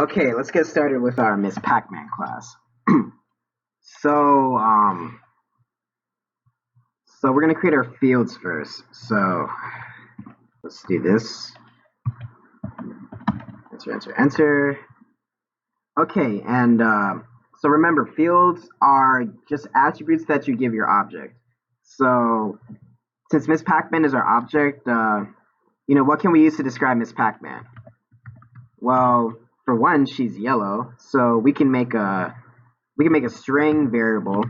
Okay, let's get started with our MsPacMan class. so, um, so we're gonna create our fields first. So let's do this. Enter, enter, enter. Okay, and so remember, fields are just attributes that you give your object. So since MsPacMan is our object, what can we use to describe MsPacMan? Well, for one, she's yellow, so we can make a string variable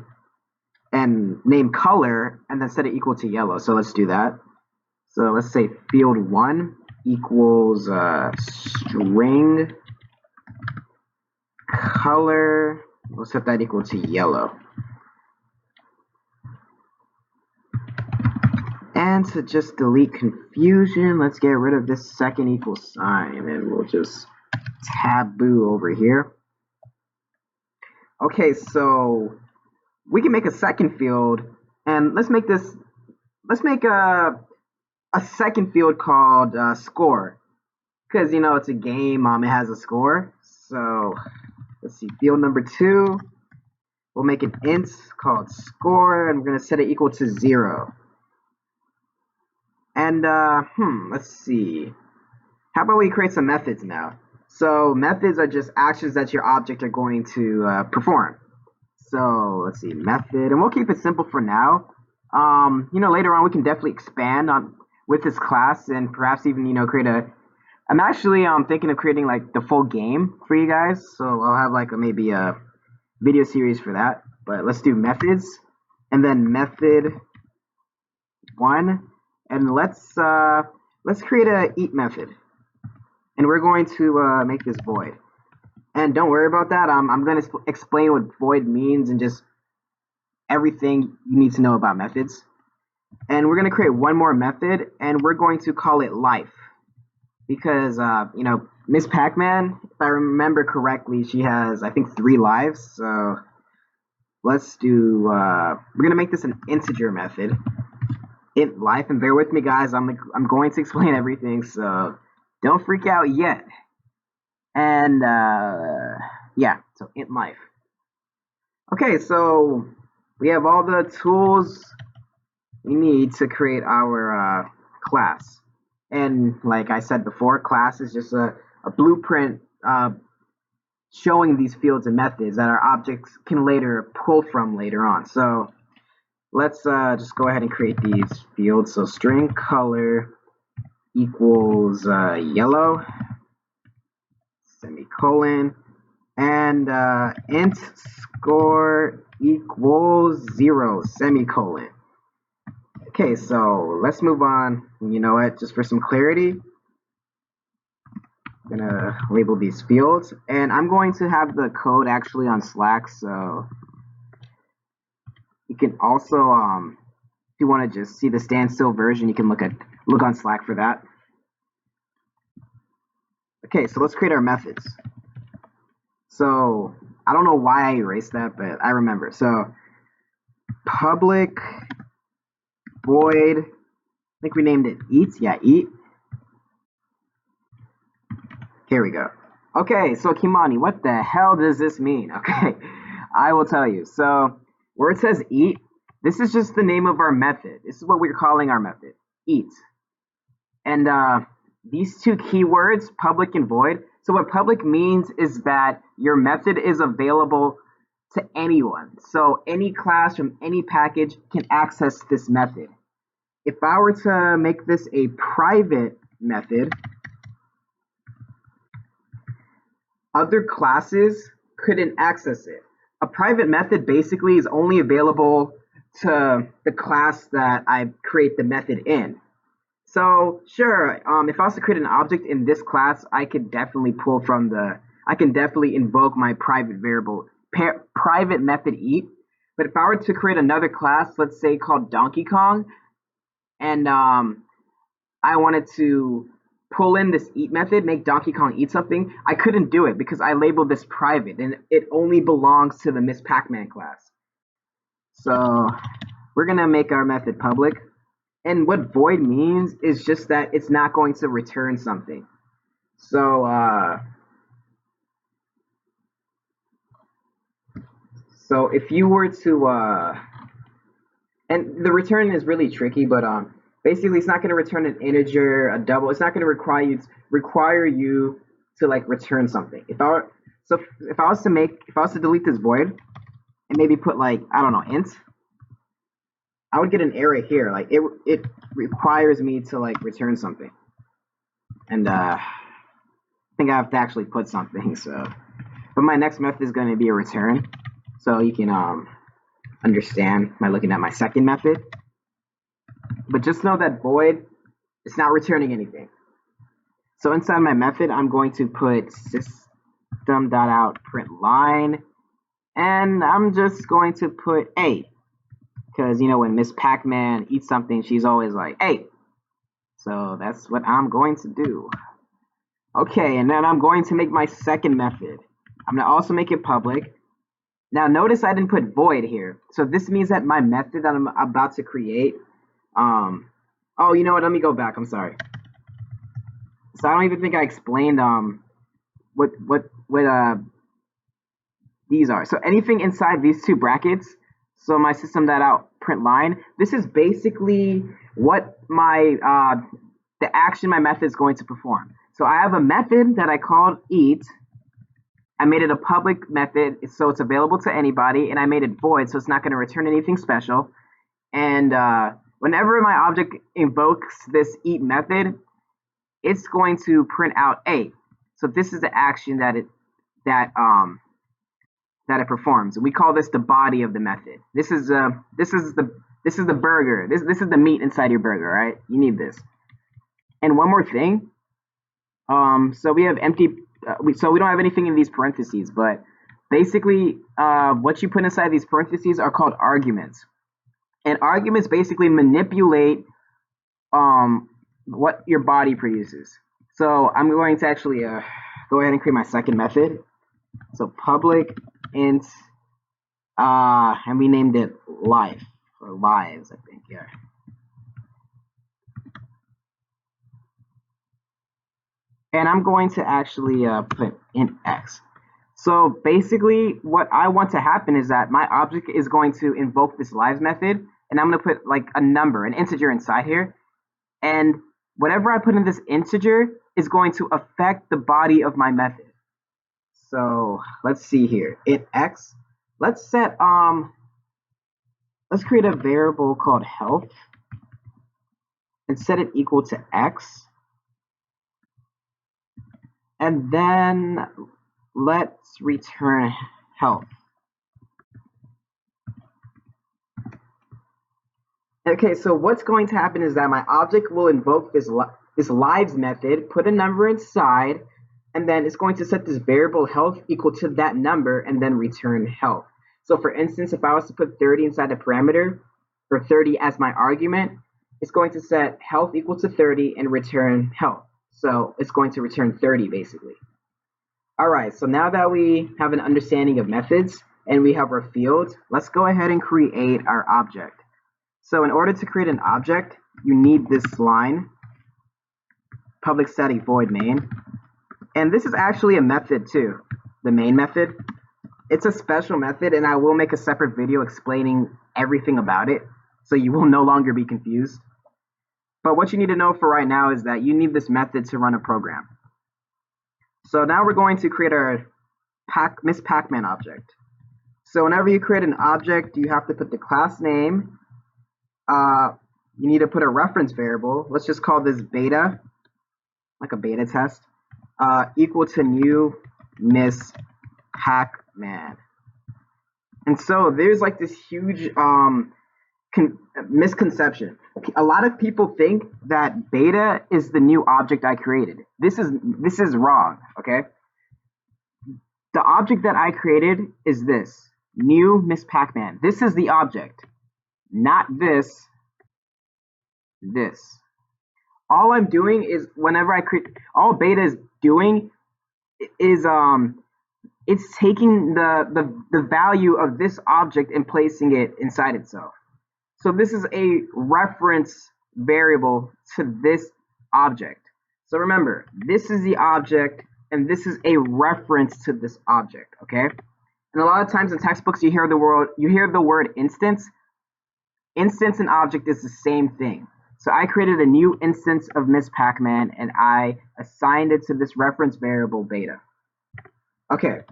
and name color and then set it equal to yellow. So let's do that. So let's say field1 equals string color. We'll set that equal to yellow. And to just delete confusion, let's get rid of this second equal sign and we'll just taboo over here. Okay, so we can make a second field, and let's make a second field called score, because it's a game. It has a score. So let's see, field number 2. We'll make an int called score, and we're gonna set it equal to 0. And let's see. How about we create some methods now? So methods are just actions that your object are going to perform. So let's see, method, and we'll keep it simple for now. Later on we can definitely expand on with this class and perhaps even create a. I'm actually thinking of creating like the full game for you guys. So I'll have like maybe a video series for that. But let's do methods, and then method 1, and let's create a eat method. And we're going to make this void. And don't worry about that. I'm going to explain what void means and just everything you need to know about methods. And we're going to create one more method, and we're going to call it life. Because, MsPacMan, if I remember correctly, she has, I think, 3 lives. So let's do, we're going to make this an integer method. Int life, and bear with me, guys. I'm going to explain everything, so don't freak out yet. And yeah, so int life. Okay, so we have all the tools we need to create our class. And like I said before, class is just a blueprint showing these fields and methods that our objects can later pull from later on. So let's just go ahead and create these fields. So string color equals yellow, semicolon, and int score equals 0, semicolon. Okay, so let's move on. You know what, just for some clarity, I'm gonna label these fields, and I'm going to have the code actually on Slack, so you can also if you want to just see the standstill version, you can look on Slack for that. Okay, so let's create our methods. So I don't know why I erased that, but I remember. So public void, I think we named it eat. Yeah, eat. Here we go. Okay, so Kimani, what the hell does this mean? Okay, I will tell you. So where it says eat, this is just the name of our method. This is what we're calling our method, eat. And these 2 keywords, public and void. So what public means is that your method is available to anyone. So any class from any package can access this method. If I were to make this a private method, other classes couldn't access it. A private method basically is only available to the class that I create the method in. So sure, if I was to create an object in this class, I could definitely I can definitely invoke my private variable, private method eat. But if I were to create another class, let's say called Donkey Kong, and I wanted to pull in this eat method, make Donkey Kong eat something, I couldn't do it because I labeled this private, and it only belongs to the MsPacMan class. So we're gonna make our method public. And what void means is just that it's not going to return something. So So if you were to and the return is really tricky, but basically it's not going to return an integer, a double. It's not going to require you to like return something. If I was to delete this void and maybe put like, I don't know, int, I would get an error here. Like it requires me to like return something, and I think I have to actually put something. So, but my next method is going to be a return, so you can understand by looking at my second method. But just know that void, it's not returning anything. So inside my method, I'm going to put system.out.println, and I'm just going to put A, because you know when MsPacMan eats something, she's always like A. So that's what I'm going to do. Okay, and then I'm going to make my second method. I'm going to also make it public. Now notice I didn't put void here. So this means that my method that I'm about to create, oh, you know what? Let me go back. I'm sorry. So I don't even think I explained what these are. So anything inside these two brackets. So my system.out.println. This is basically what my the action my method is going to perform. So I have a method that I called eat. I made it a public method, so it's available to anybody, and I made it void, so it's not going to return anything special. And whenever my object invokes this eat method, it's going to print out A. So this is the action that it performs. We call this the body of the method. This is the burger. This is the meat inside your burger, right? You need this. And one more thing. So we have empty. So we don't have anything in these parentheses, but basically, what you put inside these parentheses are called arguments. And arguments basically manipulate what your body produces. So I'm going to actually go ahead and create my second method. So public int, and we named it life or lives, I think. Yeah. And I'm going to actually put int x. So basically what I want to happen is that my object is going to invoke this lives method, and I'm going to put like a number, an integer inside here. And whatever I put in this integer is going to affect the body of my method. So let's see here, int x. Let's set, let's create a variable called health and set it equal to x. And then let's return health. Okay, so what's going to happen is that my object will invoke this lives method, put a number inside, and then it's going to set this variable health equal to that number and then return health. So for instance, if I was to put 30 inside a parameter, or 30 as my argument, it's going to set health equal to 30 and return health. So it's going to return 30 basically. All right, so now that we have an understanding of methods and we have our fields, let's go ahead and create our object. So in order to create an object, you need this line, public static void main. And this is actually a method too, the main method. It's a special method, and I will make a separate video explaining everything about it, so you will no longer be confused. But what you need to know for right now is that you need this method to run a program. So now we're going to create our MsPacMan object. So whenever you create an object, you have to put the class name. You need to put a reference variable. Let's just call this beta, like a beta test, equal to new MsPacMan. And so there's like this huge misconception. A lot of people think that beta is the new object I created. This is wrong, okay? The object that I created is this, new MsPacMan. This is the object, not this. All I'm doing is whenever I create, all beta is doing is it's taking the value of this object and placing it inside itself. So this is a reference variable to this object. So remember, this is the object and this is a reference to this object, okay? And a lot of times in textbooks you hear the word instance. Instance and object is the same thing. So I created a new instance of MsPacMan and I assigned it to this reference variable beta. Okay,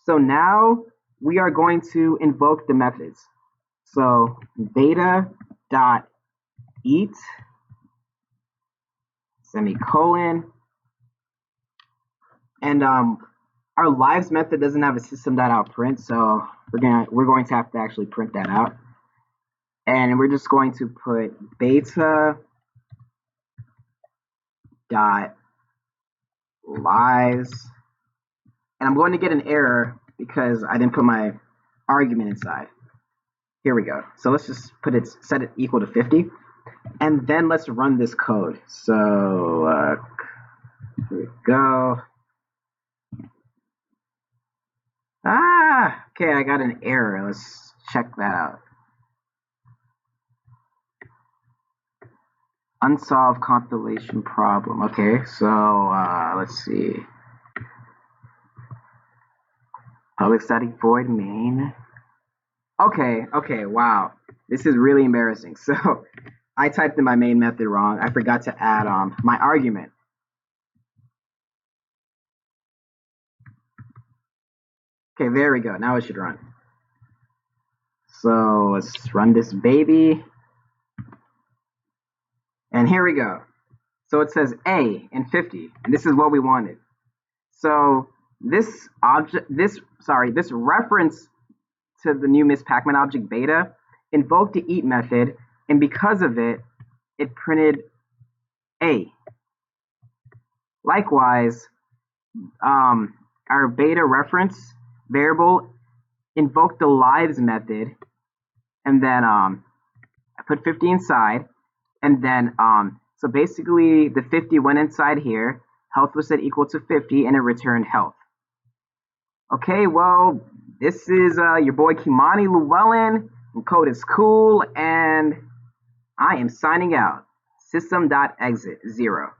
so now we are going to invoke the methods. So beta dot eat semicolon, and our lives method doesn't have a system.out_print, so we're going to have to actually print that out. And we're just going to put beta dot lives, and I'm going to get an error because I didn't put my argument inside. Here we go. So let's just set it equal to 50, and then let's run this code. So here we go. Okay, I got an error. Let's check that out. Unsolved compilation problem. Okay, so let's see. Public static void main. Okay, wow. This is really embarrassing. So I typed in my main method wrong. I forgot to add my argument. Okay, there we go. Now it should run. So let's run this baby. And here we go. So it says A and 50, and this is what we wanted. So this reference to the new MsPacMan object beta invoked the eat method, and because of it, it printed A. Likewise, our beta reference variable invoked the lives method, and then I put 50 inside, and then so basically the 50 went inside here, health was set equal to 50, and it returned health. Okay, well, this is your boy Kimani Llewellyn, and code is cool, and I am signing out. System.exit 0.